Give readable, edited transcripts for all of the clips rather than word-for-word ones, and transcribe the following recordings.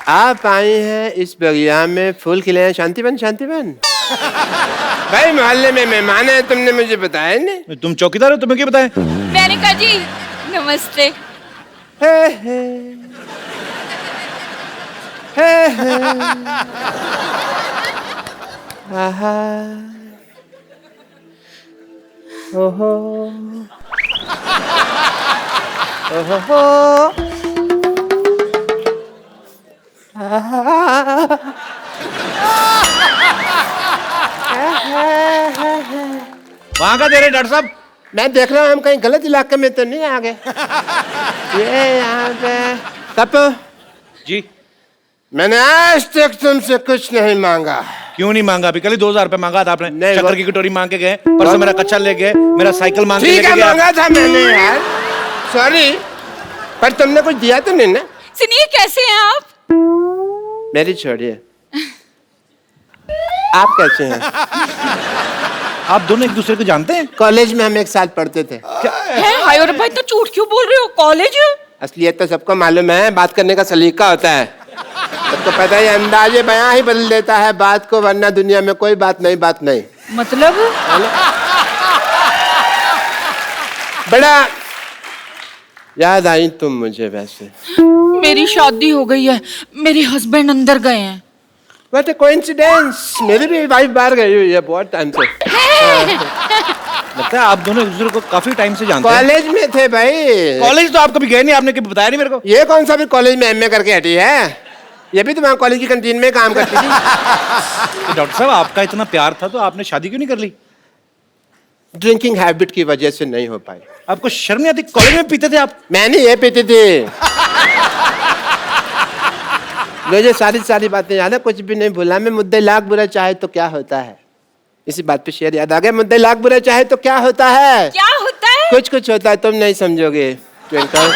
आप आई हैं इस बगिया में फूल खिले हैं, शांतिवन शांतिवन। भाई मोहल्ले में मेहमान है, तुमने मुझे बताया नहीं। तुम चौकीदार हो, तुम्हें क्या बताया? मेनका जी नमस्ते। ओहो ओहो वहां का दे रहे डॉक्टर साहब? मैं देख रहा हूँ हम कहीं गलत इलाके में तो नहीं आ गए। ये यहाँ पे तप जी। मैंने आज तक तुमसे कुछ नहीं मांगा। क्यों नहीं मांगा? अभी कल ही 2000 रुपए मांगा था आपने। नहीं, शक्कर की कटोरी मांग के गए, परसों मेरा कच्चा ले गए, मेरा साइकिल मांग के ठीक लेके है, गए। मांगा था मैंने यार, सॉरी, पर तुमने कुछ दिया तो नहीं ना? सुनिए कैसे हैं आप? मेरी छोड़िए, आप कैसे हैं? आप दोनों एक दूसरे को जानते हैं? कॉलेज में हम एक साथ पढ़ते थे। हाय और भाई, तो झूठ क्यों बोल रहे हो? कॉलेज? असलियत तो सबको मालूम है, बात करने का सलीका होता है। सबको पता है, अंदाजे बयां ही बदल देता है बात को, वरना दुनिया में कोई बात नहीं। मतलब? बड़ा याद आई तुम मुझे वैसे। मेरी शादी हो गई है, मेरे हस्बैंड अंदर गए हैं। What a coincidence! मेरी भी वाइफ बाहर गई हुई है बहुत टाइम से। लगता है आप दोनों एक दूसरे को काफी टाइम से जानते हैं। कॉलेज में थे भाई। कॉलेज तो आप कभी गए नहीं, आपने कभी बताया नहीं मेरे को। ये कौन सा भी कॉलेज में एमए करके हटी है? ये भी तो वहाँ कॉलेज की कैंटीन में काम करती थी। तो डॉक्टर साहब, आपका इतना प्यार था तो आपने शादी क्यों नहीं कर ली? ड्रिंकिंग हैबिट की वजह से नहीं हो पाई। आपको शर्म नहीं आती? कॉलेज में पीते थे आप? मैंने ये पीती थी। मुझे सारी बातें याद है, कुछ भी नहीं भूला मैं। मुद्दे लाख बुरा चाहे तो क्या होता है, इसी बात पे शेर याद आ गया। मुद्दे लाख बुरा चाहे तो क्या होता है? क्या होता है? कुछ होता है, तुम नहीं समझोगे ट्विंकल।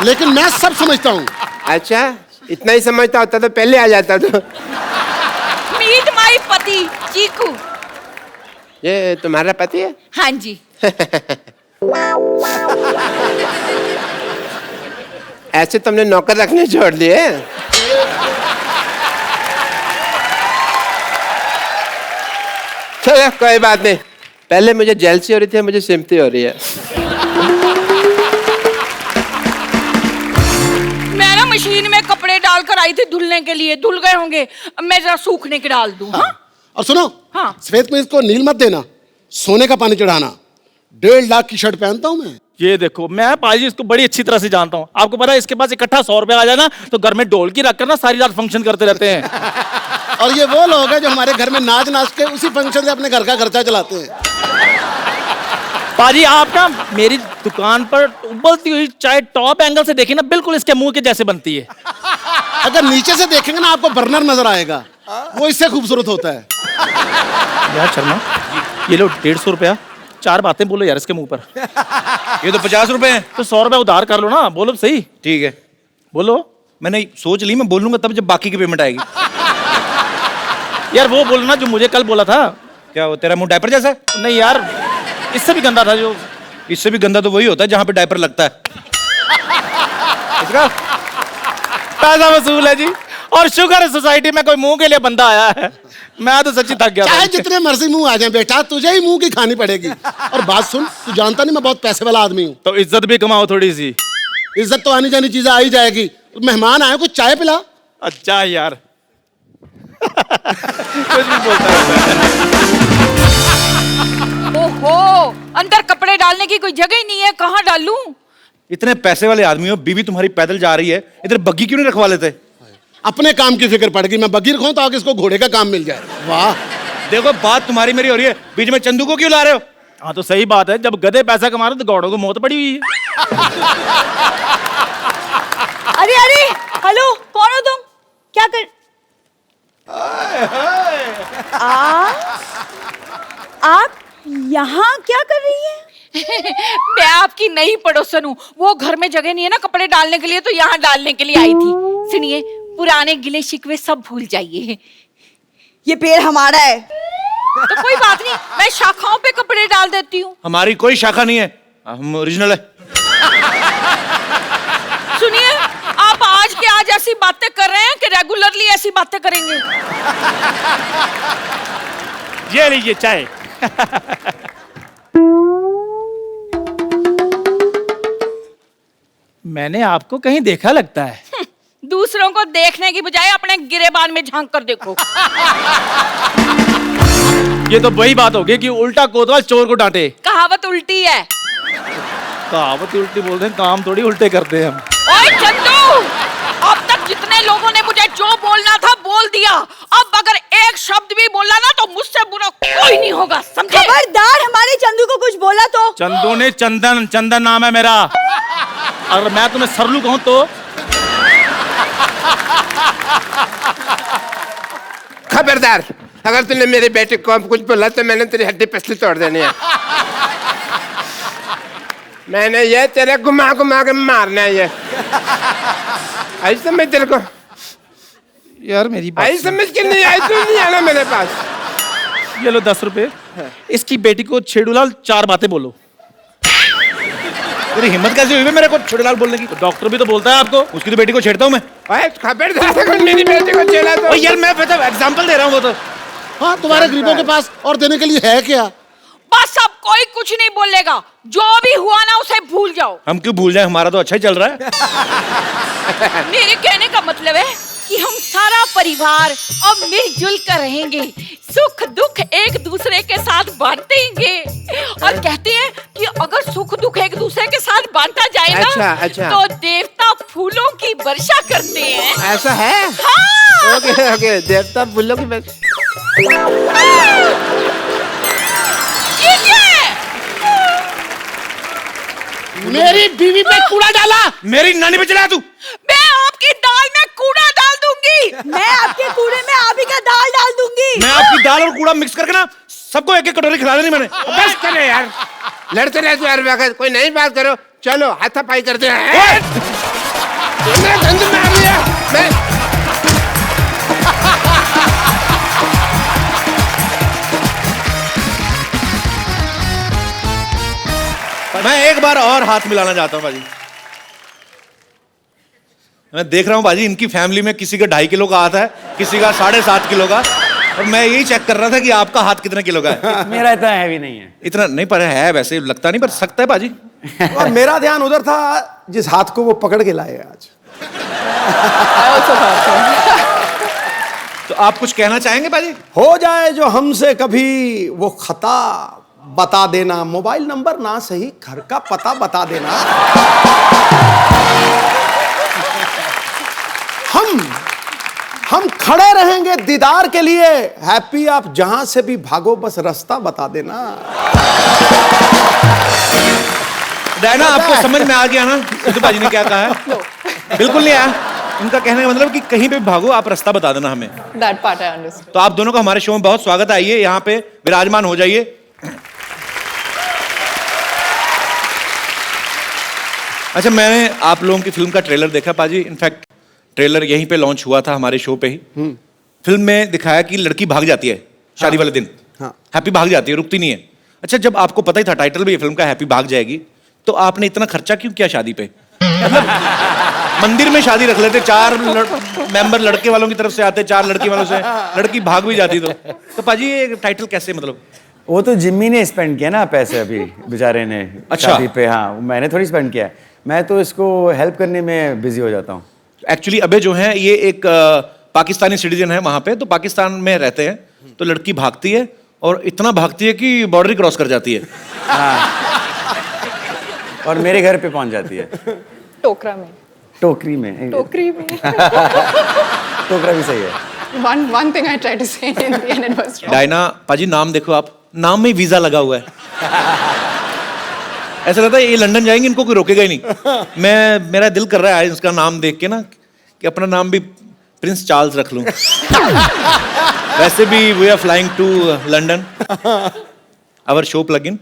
लेकिन मैं सब समझता हूँ। अच्छा, इतना ही समझता होता तो पहले आ जाता। तो मीट माई पति चीकू। ये तुम्हारा पति है? हाँ जी। ऐसे तुमने नौकर रखने छोड़ दिए? चलो कोई बात नहीं, पहले मुझे जेलसी हो रही थी, मुझे सिम्पथी हो रही है। मैं ना मशीन में कपड़े डालकर आई थी धुलने के लिए, धुल गए होंगे, अब मैं जरा सूखने के डाल दूं। हाँ? और सुनो, हाँ। सफेद में इसको नील मत देना, सोने का पानी चढ़ाना। 1.5 लाख की शर्ट पहनता हूँ मैं। ये देखो, मैं पाजी इसको बड़ी अच्छी तरह से जानता हूँ। आपको पता है इसके पास इकट्ठा 100 रुपया आ जाए ना तो घर में ढोलकी रखकर ना सारी रात फंक्शन करते रहते हैं। और ये वो लोग हैं जो हमारे घर में नाच के उसी फंक्शन से अपने घर का खर्चा चलाते हैं। पाजी आप ना मेरी दुकान पर उबलती हुई चाय टॉप एंगल से देखिए ना, बिल्कुल इसके मुंह के जैसे बनती है। अगर नीचे से देखेंगे ना आपको बर्नर नजर आएगा, वो इससे खूबसूरत होता है। यार शर्मा, ये लो 150 रुपया, 4 बातें बोलो यार इसके मुंह पर। ये तो 50 रुपए हैं। तो 100 रुपया उधार कर लो ना, बोलो सही। ठीक है, बोलो। मैंने सोच ली, मैं बोलूंगा तब जब बाकी की पेमेंट आएगी। यार वो बोलो ना जो मुझे कल बोला था। क्या वो तेरा मुंह डायपर जैसा है? नहीं यार, इससे भी गंदा था जो। इससे भी गंदा तो वही होता है जहां पे डायपर लगता है। इसका पैसा वसूल है जी, और शुगर है सोसाइटी में कोई मुंह के लिए बंदा आया है। मैं तो सच्ची थक गया था। चाहे जितने मर्जी मुंह आ जाए बेटा, तुझे ही मुंह की खानी पड़ेगी। और बात सुन, तू जानता नहीं मैं बहुत पैसे वाला आदमी हूँ। तो इज्जत भी कमाओ थोड़ी सी। इज्जत तो आनी जानी चीजें आ ही जाएगी। मेहमान आए, कुछ चाय पिला। अच्छा यार। कुछ भी बोलता रहता है। ओहो, अंदर कपड़े डालने की कोई जगह ही नहीं है, कहाँ डालूं? इतने पैसे वाले आदमी हो, बीवी तुम्हारी पैदल जा रही है, इधर बग्गी क्यों नहीं रखवा लेते? अपने काम की फिक्र पड़ गई। मैं बगीर खाऊं तो आगे इसको घोड़े का काम मिल जाए। वाह, देखो बात तुम्हारी मेरी हो रही है, बीच में चंदू को क्यों ला रहे हो? हाँ तो सही बात है, जब गधे पैसा कमा रहे तो गौड़ों को मौत पड़ी हुई है। अरे अरे, हेलो, कौन हो तुम? क्या कर आप यहाँ क्या कर रही हैं? मैं आपकी नई पड़ोसन हूँ, वो घर में जगह नहीं है ना कपड़े डालने के लिए, तो यहाँ डालने के लिए आई थी। सुनिए, पुराने गिले शिकवे सब भूल जाइए। ये पेड़ हमारा है। तो कोई बात नहीं, मैं शाखाओं पे कपड़े डाल देती हूँ। हमारी कोई शाखा नहीं है, हम ओरिजिनल है। सुनिए, आप आज के आज ऐसी बातें ऐसी बातें करेंगे? ये लीजिए चाय। मैंने आपको कहीं देखा लगता है। दूसरों को देखने की बजाय अपने गिरेबान में झांक कर देखो। ये तो वही बात होगी कि उल्टा कोतवाल चोर को डांटे। कहावत उल्टी है। कहावत उल्टी बोलते हैं, काम थोड़ी उल्टे करते हैं हम। ओए चंदू, अब तक जितने लोगों ने मुझे जो बोलना था बोल दिया। अब अगर एक शब्द भी बोला ना तो मुझसे बुरा कोई नहीं होगा, समझे? खबरदार हमारे चंदू को कुछ बोला तो। चंदू ने चंदन, चंदन नाम है मेरा। अगर मैं तुम्हें सरलू कहूं तो? खबरदार, अगर तूने मेरे बेटे को अब कुछ बोला तो मैंने तेरी हड्डी पसली तोड़ देनी है। मैंने ये तेरे घुमा घुमा के मारना है। ये आई समझ तेरे को? यार मेरी बात आई समझ के नहीं आई तू नहीं आना मेरे पास। ये लो 10 रुपए। इसकी बेटी को छेड़ूलाल 4 बातें बोलो। तेरी हिम्मत कैसे हुई मेरे को छोटेलाल बोलने की? तो डॉक्टर भी तो बोलता है आपको। उसकी तो बेटी को छेड़ता हूँ मैं। ओए खबरदार, अगर मेरी बेटी को चला तो। ओ यार मैं एग्जांपल दे रहा हूँ वो तो। हाँ, तुम्हारे गरीबों के पास और देने के लिए है क्या? बस अब कोई कुछ नहीं बोलेगा। जो भी हुआ ना उसे भूल जाओ। हम क्यों भूल जाए, हमारा तो अच्छा ही चल रहा है। मेरे कहने का मतलब है कि हम सारा परिवार अब मिलजुल कर रहेंगे, सुख दुख एक दूसरे के साथ बांटेंगे। और कहते हैं कि अगर सुख दुख एक दूसरे के साथ बांटा जाए ना, अच्छा। तो देवता फूलों की वर्षा करते हैं। ऐसा है? हाँ। ओके ओके, देवता फूलों की बस। मेरी बीवी पे कूड़ा डाला। मेरी नानी पे चला तू। मैं आपकी दाल में कूड़ा डाल दूंगी। मैं आपके कूड़े में आप ही का दाल डाल दूंगी। मैं आपकी दाल और कूड़ा मिक्स करके ना सबको एक एक कटोरी खिला देनी मैंने। बस करो यार, लड़ते रहते यार वक्त, कोई नई बात करो। चलो हाथापाई करते हैं। तुमने गंद मार लिया। मैं एक बार और हाथ मिलाना चाहता हूँ बाजी। मैं देख रहा हूँ बाजी, इनकी फैमिली में किसी का 2.5 किलो का हाथ है, किसी का 7.5 किलो का। और मैं यही चेक कर रहा था कि आपका हाथ कितने किलो का है। मेरा इतना हैवी नहीं है। इतना नहीं, पर है वैसे, लगता नहीं, पर सकता है बाजी। और मेरा ध्यान उधर था जिस हाथ को वो पकड़ के लाए आज। तो आप कुछ कहना चाहेंगे बाजी? हो जाए जो हमसे कभी वो खता, बता देना। मोबाइल नंबर ना सही, घर का पता बता देना। हम खड़े रहेंगे दीदार के लिए। हैप्पी आप जहां से भी भागो, बस रास्ता बता देना। डायना, आपको समझ में आ गया ना सिद्धू बाजी ने क्या कहा है? बिल्कुल नहीं आया। उनका कहने का मतलब कि कहीं पे भी भागो, आप रास्ता बता देना हमें। That part I understood. तो आप दोनों का हमारे शो में बहुत स्वागत है। आइए यहाँ पे विराजमान हो जाइए। अच्छा, मैंने आप लोगों की फिल्म का ट्रेलर देखा पाजी। इनफैक्ट ट्रेलर यहीं पे लॉन्च हुआ था हमारे शो पे ही। फिल्म में दिखाया कि लड़की भाग जाती है शादी वाले दिन। हाँ। हैप्पी भाग जाती है, रुकती नहीं है। अच्छा, जब आपको पता ही था टाइटल भी ये फिल्म का हैप्पी भाग जाएगी, तो आपने इतना खर्चा क्यों किया शादी पे? मंदिर में शादी रख लेते, 4 मेंबर लड़के वालों की तरफ से आते, 4 लड़की वालों से, लड़की भाग भी जाती। तो पाजी ये टाइटल कैसे, मतलब? वो तो जिम्मी ने स्पेंड किया ना पैसे अभी बेचारे ने। अच्छा। शादी पे। हाँ, मैंने थोड़ी स्पेंड किया है। मैं तो इसको हेल्प करने में बिजी हो जाता हूँ। एक्चुअली अबे जो है ये एक पाकिस्तानी सिटीजन है वहां पे, तो पाकिस्तान में रहते हैं। तो लड़की भागती है और इतना भागती है कि बॉर्डर क्रॉस कर जाती है। हाँ। और मेरे घर पे पहुंच जाती है। टोकरा में। टोकरी में। टोकरी में। टोकरा भी सही है। One thing I tried to say in the end it was wrong. Diana पाजी, नाम देखो आप, नाम में वीजा लगा हुआ है। ऐसा लगता है ये लंदन जाएंगे, इनको कोई रोकेगा ही नहीं। मेरा दिल कर रहा है इसका नाम देख के ना कि अपना नाम भी प्रिंस चार्ल्स रख लूं। वैसे भी we are flying to London. Our show plug in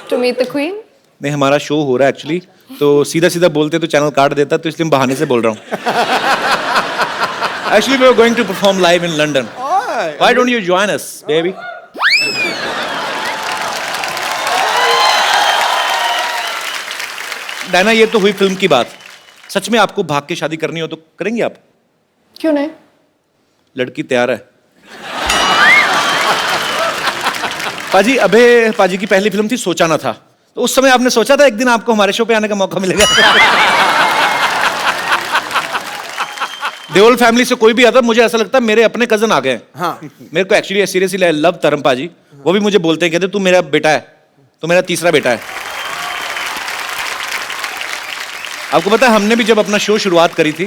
To meet the queen. नहीं, हमारा शो हो रहा है एक्चुअली, तो सीधा सीधा बोलते तो चैनल काट देता, तो इसलिए बहाने से बोल रहा हूँ। Actually we are going to perform live in London. Why don't you join us baby? Diana, ये तो हुई फिल्म की बात। सच में आपको भाग के शादी करनी हो तो करेंगी आप? क्यों नहीं? लड़की तैयार है। पाजी, अबे पाजी की पहली फिल्म थी सोचा ना था, तो उस समय आपने सोचा था एक दिन आपको हमारे शो पे आने का मौका मिलेगा? देओल फैमिली से कोई भी आता, मुझे ऐसा लगता है मेरे अपने कजन आ गए। हाँ। मेरे को एक्चुअली सीरियसली आई लव तरम पाजी। वो भी मुझे बोलते हैं, कहते तू मेरा बेटा है, तो मेरा तीसरा बेटा है। आपको पता है हमने भी जब अपना शो शुरुआत करी थी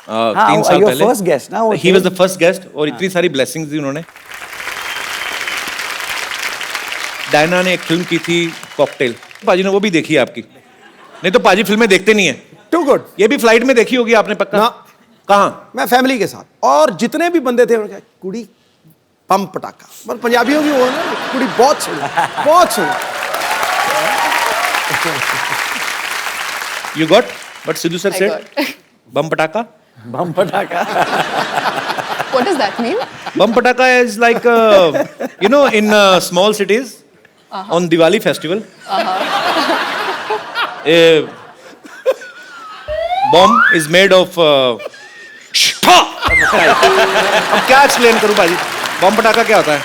3 साल your पहले, first guest ना, वो he was the first guest, और इतनी सारी ब्लेसिंग्स दी उन्होंने। डायना ने एक फिल्म की थी कॉकटेल, पाजी ने वो भी देखी है आपकी। नहीं तो पाजी फिल्में देखते नहीं है। Too good. ये भी फ्लाइट में देखी होगी आपने पक्का? ना। कहाँ? मैं फैमिली के साथ, और जितने भी बंदे थे उन्होंने कहा कुड़ी बम पटाखा, पर पंजाबियों की वो है ना, कुड़ी बहुत सुनी, बहुत सुनी। You got what Sidhu sir I said? got. Bum pataka? बम पटाखा। What does that mean? Bum pataka is like, you know, in small cities, on Diwali festival, a bomb is made of. अब क्या explain करूं भाजी? बम पटाखा क्या होता है?